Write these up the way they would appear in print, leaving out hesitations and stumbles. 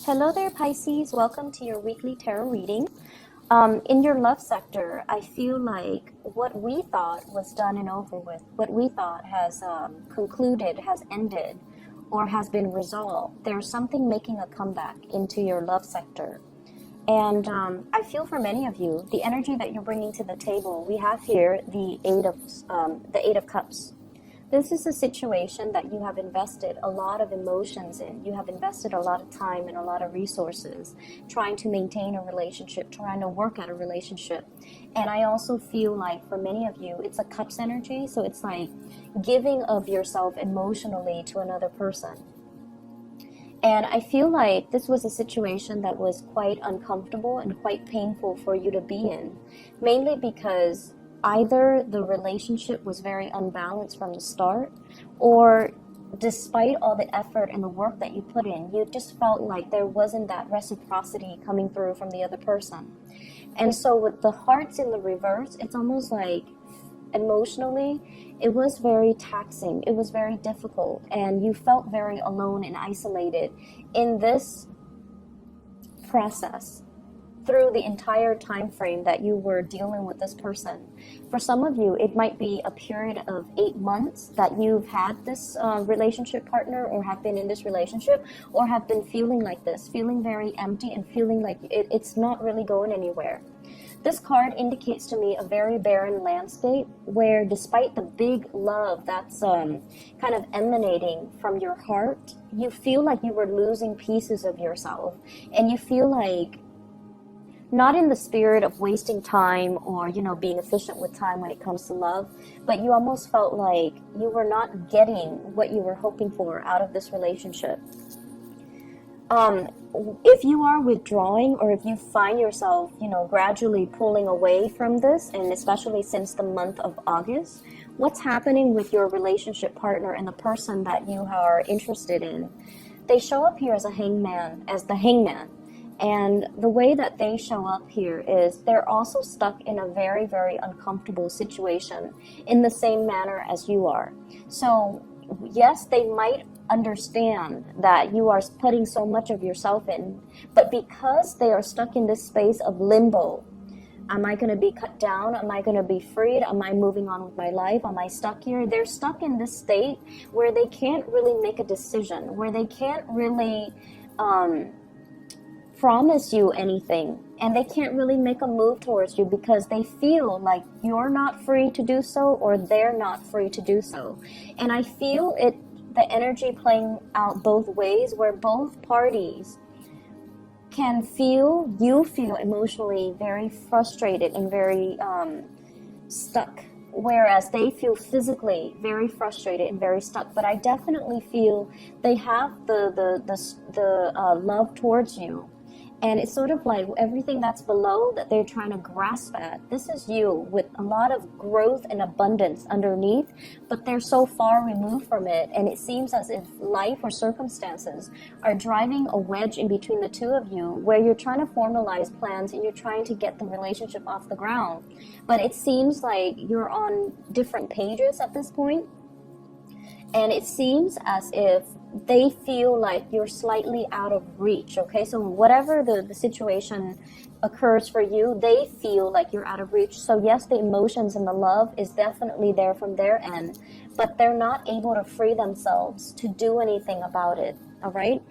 Hello there, Pisces. Welcome to your weekly tarot reading. In your love sector, I feel like what we thought was done and over with, what we thought has concluded, has ended, or has been resolved, there's something making a comeback into your love sector. And I feel for many of you, the energy that you're bringing to the table, we have here the Eight of Cups. This is a situation that you have invested a lot of emotions in. You have invested a lot of time and a lot of resources trying to maintain a relationship, trying to work at a relationship. And I also feel like for many of you, it's a cups energy. So it's like giving of yourself emotionally to another person. And I feel like this was a situation that was quite uncomfortable and quite painful for you to be in, mainly because either the relationship was very unbalanced from the start, or despite all the effort and the work that you put in, you just felt like there wasn't that reciprocity coming through from the other person. And so with the hearts in the reverse, it's almost like emotionally, it was very taxing. It was very difficult, and you felt very alone and isolated in this process through the entire time frame that you were dealing with this person. For some of you, it might be a period of 8 months that you've had this relationship partner, or have been in this relationship, or have been feeling like this, feeling very empty and feeling like it's not really going anywhere. This card indicates to me a very barren landscape where, despite the big love that's kind of emanating from your heart, you feel like you were losing pieces of yourself, and you feel like, not in the spirit of wasting time or, being efficient with time when it comes to love, but you almost felt like you were not getting what you were hoping for out of this relationship. If you are withdrawing, or if you find yourself, gradually pulling away from this, and especially since the month of August, what's happening with your relationship partner and the person that you are interested in? They show up here as the hangman. And the way that they show up here is they're also stuck in a very, very uncomfortable situation in the same manner as you are. So yes, they might understand that you are putting so much of yourself in, but because they are stuck in this space of limbo, am I going to be cut down? Am I going to be freed? Am I moving on with my life? Am I stuck here? They're stuck in this state where they can't really make a decision, where they can't really promise you anything, and they can't really make a move towards you because they feel like you're not free to do so, or they're not free to do so. And I feel the energy playing out both ways, where both parties can feel emotionally very frustrated and very stuck, whereas they feel physically very frustrated and very stuck. But I definitely feel they have the love towards you. And it's sort of like everything that's below that they're trying to grasp at. This is you with a lot of growth and abundance underneath, but they're so far removed from it. And it seems as if life or circumstances are driving a wedge in between the two of you, where you're trying to formalize plans and you're trying to get the relationship off the ground. But it seems like you're on different pages at this point. And it seems as if they feel like you're slightly out of reach, okay? So whatever the situation occurs for you, they feel like you're out of reach. So yes, the emotions and the love is definitely there from their end, but they're not able to free themselves to do anything about it, all right?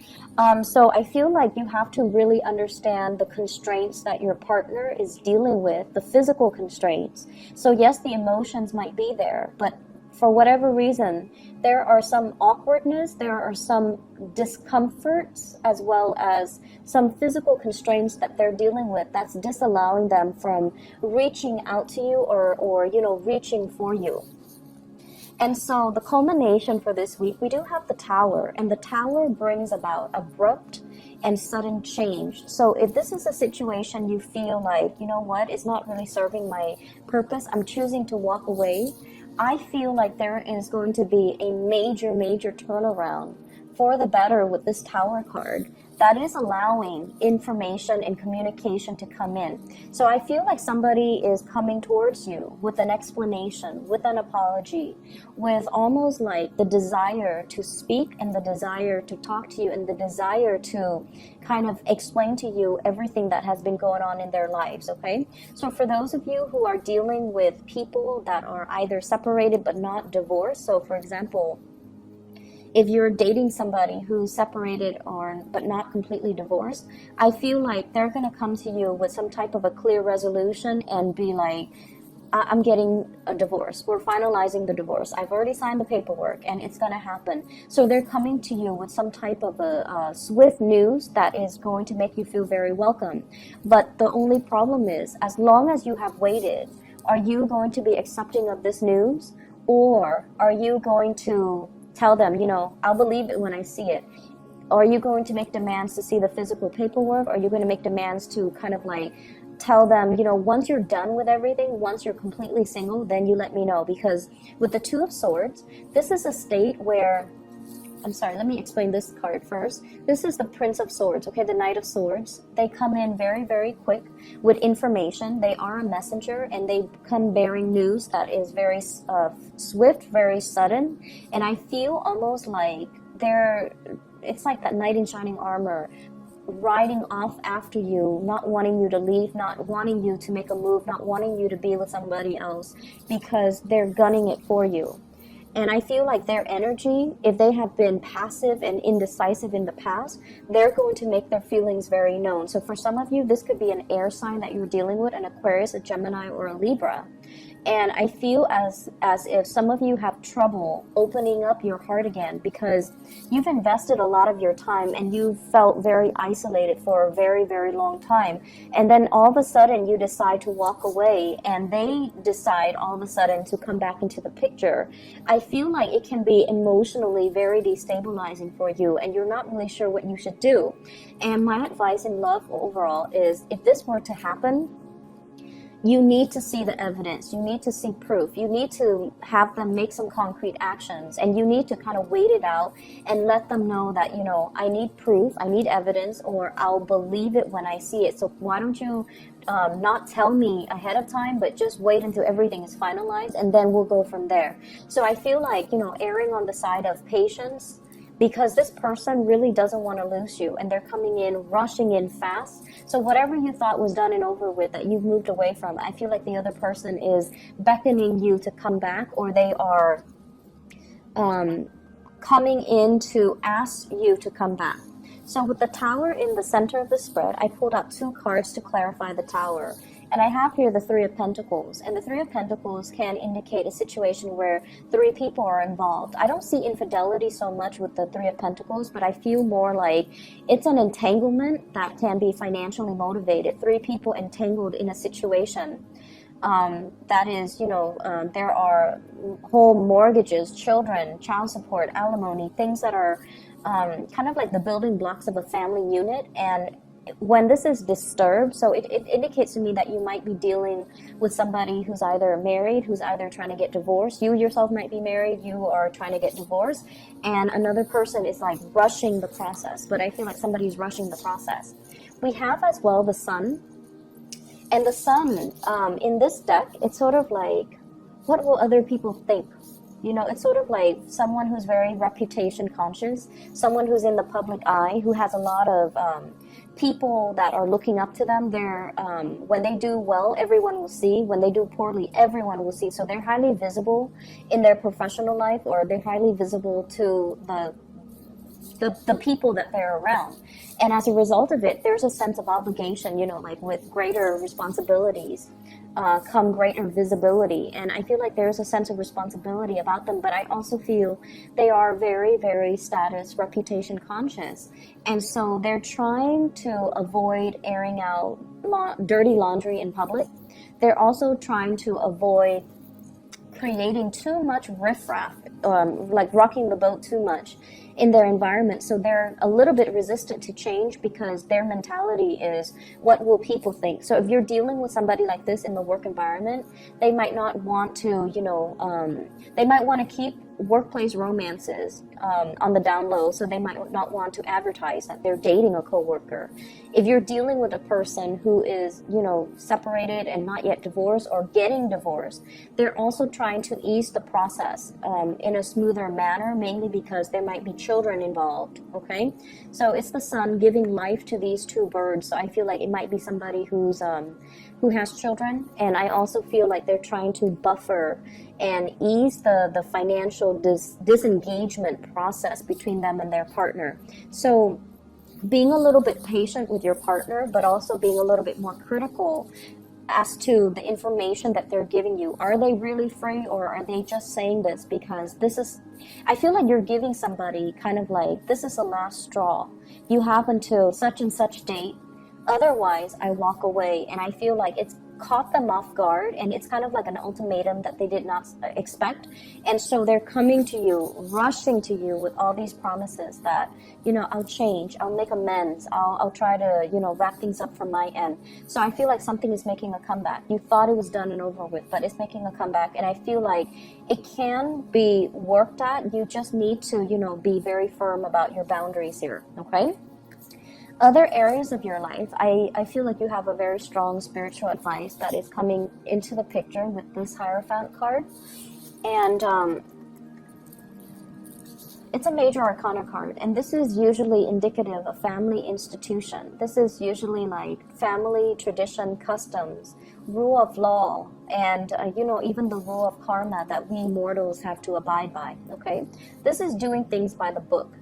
So I feel like you have to really understand the constraints that your partner is dealing with, the physical constraints. So yes, the emotions might be there, but for whatever reason, there are some awkwardness, there are some discomforts, as well as some physical constraints that they're dealing with that's disallowing them from reaching out to you, or reaching for you. And so the culmination for this week, we do have the Tower, and the Tower brings about abrupt and sudden change. So if this is a situation you feel like, it's not really serving my purpose, I'm choosing to walk away, I feel like there is going to be a major, major turnaround for the better with this Tower card, that is allowing information and communication to come in. So I feel like somebody is coming towards you with an explanation, with an apology, with almost like the desire to speak and the desire to talk to you and the desire to kind of explain to you everything that has been going on in their lives, okay? So for those of you who are dealing with people that are either separated but not divorced, so for example, if you're dating somebody who's separated or but not completely divorced, I feel like they're going to come to you with some type of a clear resolution and be like, I'm getting a divorce. We're finalizing the divorce. I've already signed the paperwork and it's going to happen. So they're coming to you with some type of a swift news that is going to make you feel very welcome. But the only problem is, as long as you have waited, are you going to be accepting of this news? Or are you going to tell them, you know, I'll believe it when I see it? Or are you going to make demands to see the physical paperwork? Or are you going to make demands to kind of like tell them, you know, once you're done with everything, once you're completely single, then you let me know? Because with the Two of Swords, this is a state where, I'm sorry, let me explain this card first. This is the Prince of Swords, okay, the Knight of Swords. They come in very, very quick with information. They are a messenger and they come bearing news that is very swift, very sudden. And I feel almost like it's like that knight in shining armor riding off after you, not wanting you to leave, not wanting you to make a move, not wanting you to be with somebody else, because they're gunning it for you. And I feel like their energy, if they have been passive and indecisive in the past, they're going to make their feelings very known. So for some of you, this could be an air sign that you're dealing with, an Aquarius, a Gemini, or a Libra. And I feel as if some of you have trouble opening up your heart again because you've invested a lot of your time and you felt very isolated for a very, very long time. And then all of a sudden you decide to walk away and they decide all of a sudden to come back into the picture. I feel like it can be emotionally very destabilizing for you and you're not really sure what you should do. And my advice in love overall is, if this were to happen, you need to see the evidence. You need to see proof. You need to have them make some concrete actions, and you need to kind of wait it out and let them know that, you know, I need proof, I need evidence, or I'll believe it when I see it. So why don't you not tell me ahead of time, but just wait until everything is finalized and then we'll go from there. So I feel like, you know, erring on the side of patience, because this person really doesn't want to lose you and they're coming in, rushing in fast. So whatever you thought was done and over with, that you've moved away from, I feel like the other person is beckoning you to come back, or they are coming in to ask you to come back. So with the Tower in the center of the spread, I pulled out two cards to clarify the Tower. And I have here the Three of Pentacles. And the Three of Pentacles can indicate a situation where three people are involved. I don't see infidelity so much with the Three of Pentacles, but I feel more like it's an entanglement that can be financially motivated. Three people entangled in a situation. That is, you know, there are whole mortgages, children, child support, alimony, things that are kind of like the building blocks of a family unit. And when this is disturbed, so it indicates to me that you might be dealing with somebody who's either married, who's either trying to get divorced. You yourself might be married, you are trying to get divorced, and another person is like rushing the process. But I feel like somebody's rushing the process. We have as well the Sun. And the Sun, in this deck, it's sort of like, what will other people think? You know, it's sort of like someone who's very reputation conscious, someone who's in the public eye, who has a lot of people that are looking up to them. They're when they do well, everyone will see. When they do poorly, everyone will see. So they're highly visible in their professional life, or they're highly visible to the people that they're around. And as a result of it, there's a sense of obligation, you know, like with greater responsibilities come greater visibility. And I feel like there's a sense of responsibility about them, but I also feel they are very, very status, reputation conscious. And so they're trying to avoid airing out dirty laundry in public. They're also trying to avoid creating too much riffraff, like rocking the boat too much in their environment. So they're a little bit resistant to change because their mentality is, what will people think? So if you're dealing with somebody like this in the work environment, they might not want to, you know, they might want to keep workplace romances on the down low, so they might not want to advertise that they're dating a coworker. If you're dealing with a person who is, separated and not yet divorced or getting divorced, they're also trying to ease the process in a smoother manner, mainly because there might be children involved, okay? So it's the sun giving life to these two birds, so I feel like it might be somebody who has children, and I also feel like they're trying to buffer and ease the financial disengagement process between them and their partner. So being a little bit patient with your partner, but also being a little bit more critical as to the information that they're giving you. Are they really free, or are they just saying this because I feel like you're giving somebody kind of like, this is the last straw. You have until such and such date. Otherwise, I walk away. And I feel like it's caught them off guard, and it's kind of like an ultimatum that they did not expect. And so they're coming to you, rushing to you with all these promises that, I'll change, I'll make amends, I'll try to, wrap things up from my end. So I feel like something is making a comeback. You thought it was done and over with, but it's making a comeback. And I feel like it can be worked at. You just need to, be very firm about your boundaries here, okay? Other areas of your life, I feel like you have a very strong spiritual advice that is coming into the picture with this Hierophant card. And it's a major arcana card, and this is usually indicative of family institution. This is usually like family tradition, customs, rule of law, and even the rule of karma that we mortals have to abide by, okay? This is doing things by the book.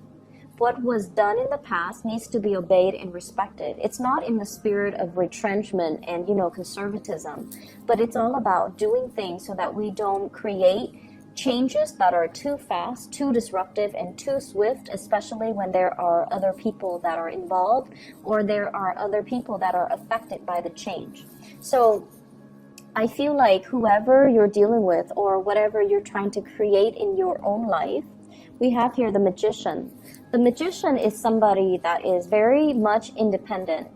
What was done in the past needs to be obeyed and respected. It's not in the spirit of retrenchment and, conservatism, but it's all about doing things so that we don't create changes that are too fast, too disruptive, and too swift, especially when there are other people that are involved or there are other people that are affected by the change. So I feel like whoever you're dealing with or whatever you're trying to create in your own life, we have here the Magician. The Magician is somebody that is very much independent.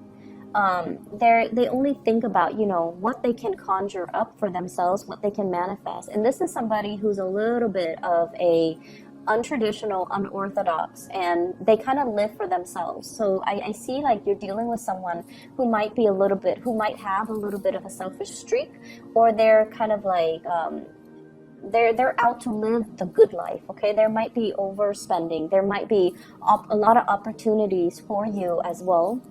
They only think about, what they can conjure up for themselves, what they can manifest. And this is somebody who's a little bit of a untraditional, unorthodox, and they kind of live for themselves. So I see like you're dealing with someone who might have a little bit of a selfish streak, or they're kind of like, they're out to live the good life, okay? There might be overspending. There might be a lot of opportunities for you as well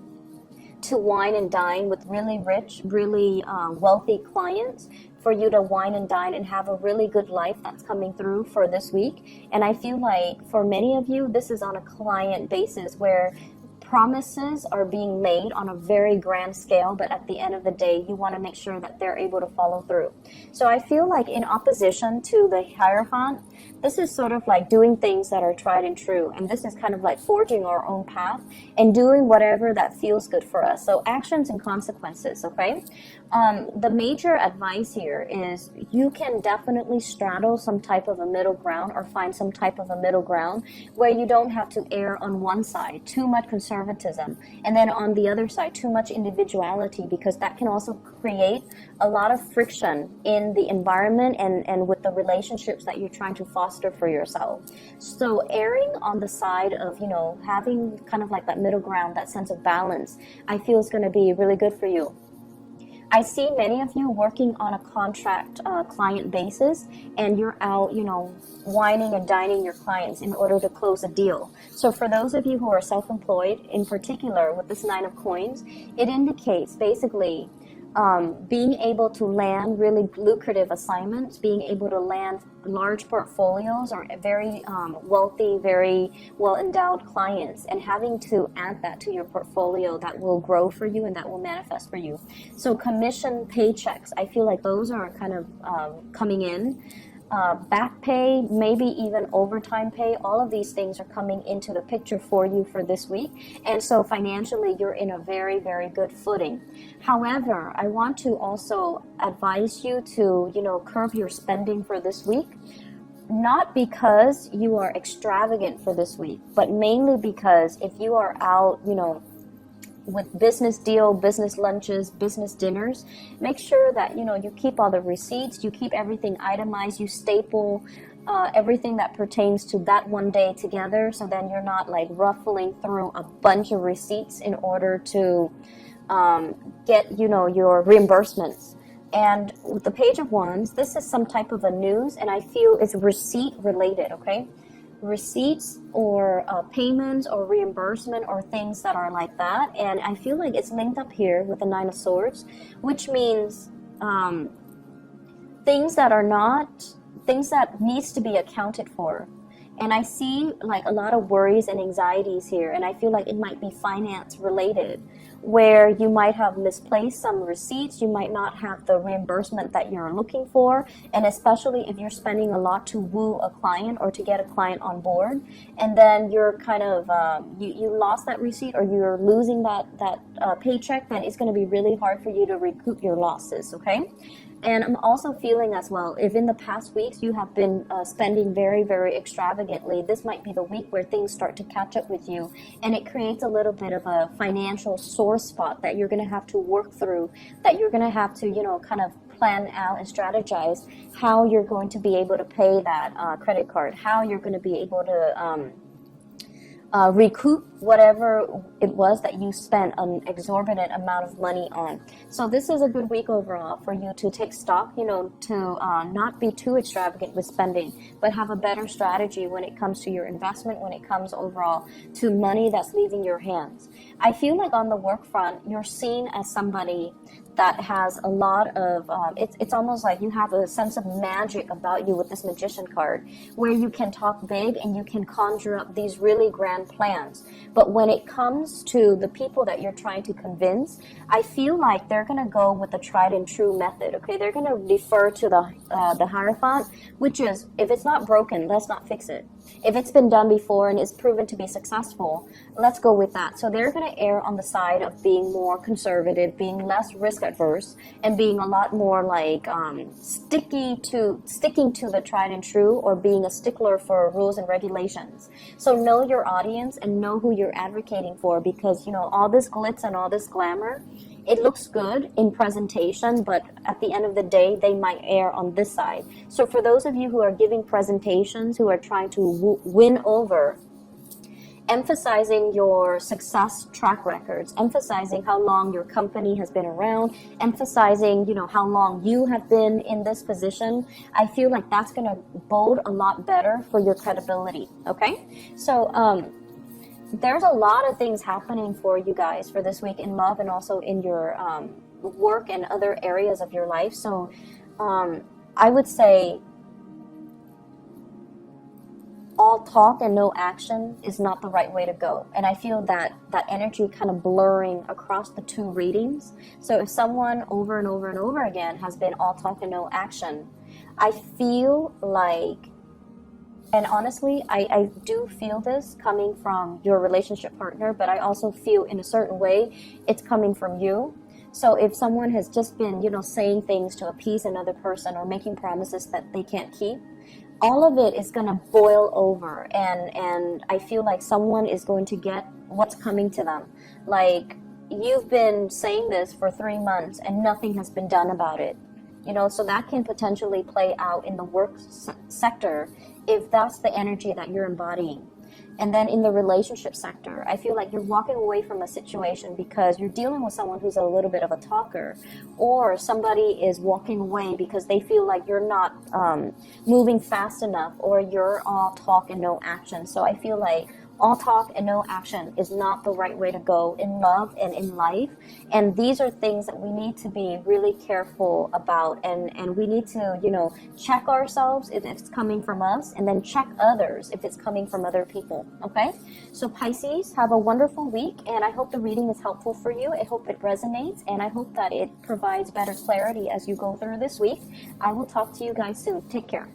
to wine and dine with really rich, really wealthy clients, for you to wine and dine and have a really good life that's coming through for this week. And I feel like for many of you, this is on a client basis where promises are being made on a very grand scale, but at the end of the day, you want to make sure that they're able to follow through. So I feel like in opposition to the Hierophant, this is sort of like doing things that are tried and true. And this is kind of like forging our own path and doing whatever that feels good for us. So actions and consequences, okay? The major advice here is you can definitely straddle some type of a middle ground or find some type of a middle ground where you don't have to err on one side, too much conservatism, and then on the other side, too much individuality, because that can also create a lot of friction in the environment and with the relationships that you're trying to foster for yourself. So erring on the side of, having kind of like that middle ground, that sense of balance, I feel is going to be really good for you. I see many of you working on a contract client basis, and you're out, wining and dining your clients in order to close a deal. So for those of you who are self-employed, in particular with this 9 of coins, it indicates basically being able to land really lucrative assignments, being able to land large portfolios or very wealthy, very well-endowed clients, and having to add that to your portfolio that will grow for you and that will manifest for you. So commission paychecks, I feel like those are kind of coming in. Back pay, maybe even overtime pay, all of these things are coming into the picture for you for this week. And so financially, you're in a very, very good footing. However, I want to also advise you to, curb your spending for this week. Not because you are extravagant for this week, but mainly because if you are out, with business deal, business lunches, business dinners, make sure that, you keep all the receipts, you keep everything itemized, you staple everything that pertains to that one day together, so then you're not like ruffling through a bunch of receipts in order to get, you know, your reimbursements. And with the Page of Wands, this is some type of a news, and I feel it's receipt related, okay? Receipts or payments or reimbursement or things that are like that. And I feel like it's linked up here with the Nine of Swords, which means things that needs to be accounted for. And I see like a lot of worries and anxieties here, and I feel like it might be finance related, where you might have misplaced some receipts, you might not have the reimbursement that you're looking for, and especially if you're spending a lot to woo a client or to get a client on board, and then you're kind of you lost that receipt or you're losing that paycheck, then it's going to be really hard for you to recoup your losses, okay? And I'm also feeling as well, if in the past weeks you have been spending very, very extravagantly, this might be the week where things start to catch up with you, and it creates a little bit of a financial sore spot that you're going to have to work through, that you're going to have to, you know, kind of plan out and strategize how you're going to be able to pay that credit card, how you're going to be able to recoup whatever it was that you spent an exorbitant amount of money on. So this is a good week overall for you to take stock, you know, to not be too extravagant with spending, but have a better strategy when it comes to your investment, when it comes overall to money that's leaving your hands. I feel like on the work front, you're seen as somebody that has a lot of, it's almost like you have a sense of magic about you with this Magician card, where you can talk big and you can conjure up these really grand plans. But when it comes to the people that you're trying to convince, I feel like they're going to go with the tried and true method, okay? They're going to defer to the Hierophant, which is, if it's not broken, let's not fix it. If it's been done before and is proven to be successful, let's go with that. So they're going to err on the side of being more conservative, being less risk adverse, and being a lot more like sticking to the tried and true, or being a stickler for rules and regulations. So know your audience and know who you're advocating for, because, you know, all this glitz and all this glamour, it looks good in presentation, but at the end of the day, they might err on this side. So for those of you who are giving presentations, who are trying to win over, emphasizing your success track records, emphasizing how long your company has been around, emphasizing, you know, how long you have been in this position, I feel like that's going to bode a lot better for your credibility, okay? So, there's a lot of things happening for you guys for this week in love and also in your work and other areas of your life. So I would say all talk and no action is not the right way to go. And I feel that energy kind of blurring across the two readings. So if someone over and over and over again has been all talk and no action, I feel like, and honestly, I do feel this coming from your relationship partner, but I also feel in a certain way it's coming from you. So if someone has just been, you know, saying things to appease another person or making promises that they can't keep, all of it is going to boil over, and I feel like someone is going to get what's coming to them. Like, you've been saying this for 3 months and nothing has been done about it. You know, so that can potentially play out in the work sector if that's the energy that you're embodying. And then in the relationship sector, I feel like you're walking away from a situation because you're dealing with someone who's a little bit of a talker, or somebody is walking away because they feel like you're not moving fast enough, or you're all talk and no action. So I feel like all talk and no action is not the right way to go in love and in life. And these are things that we need to be really careful about. And we need to, you know, check ourselves if it's coming from us, and then check others if it's coming from other people. Okay? So Pisces, have a wonderful week. And I hope the reading is helpful for you. I hope it resonates. And I hope that it provides better clarity as you go through this week. I will talk to you guys soon. Take care.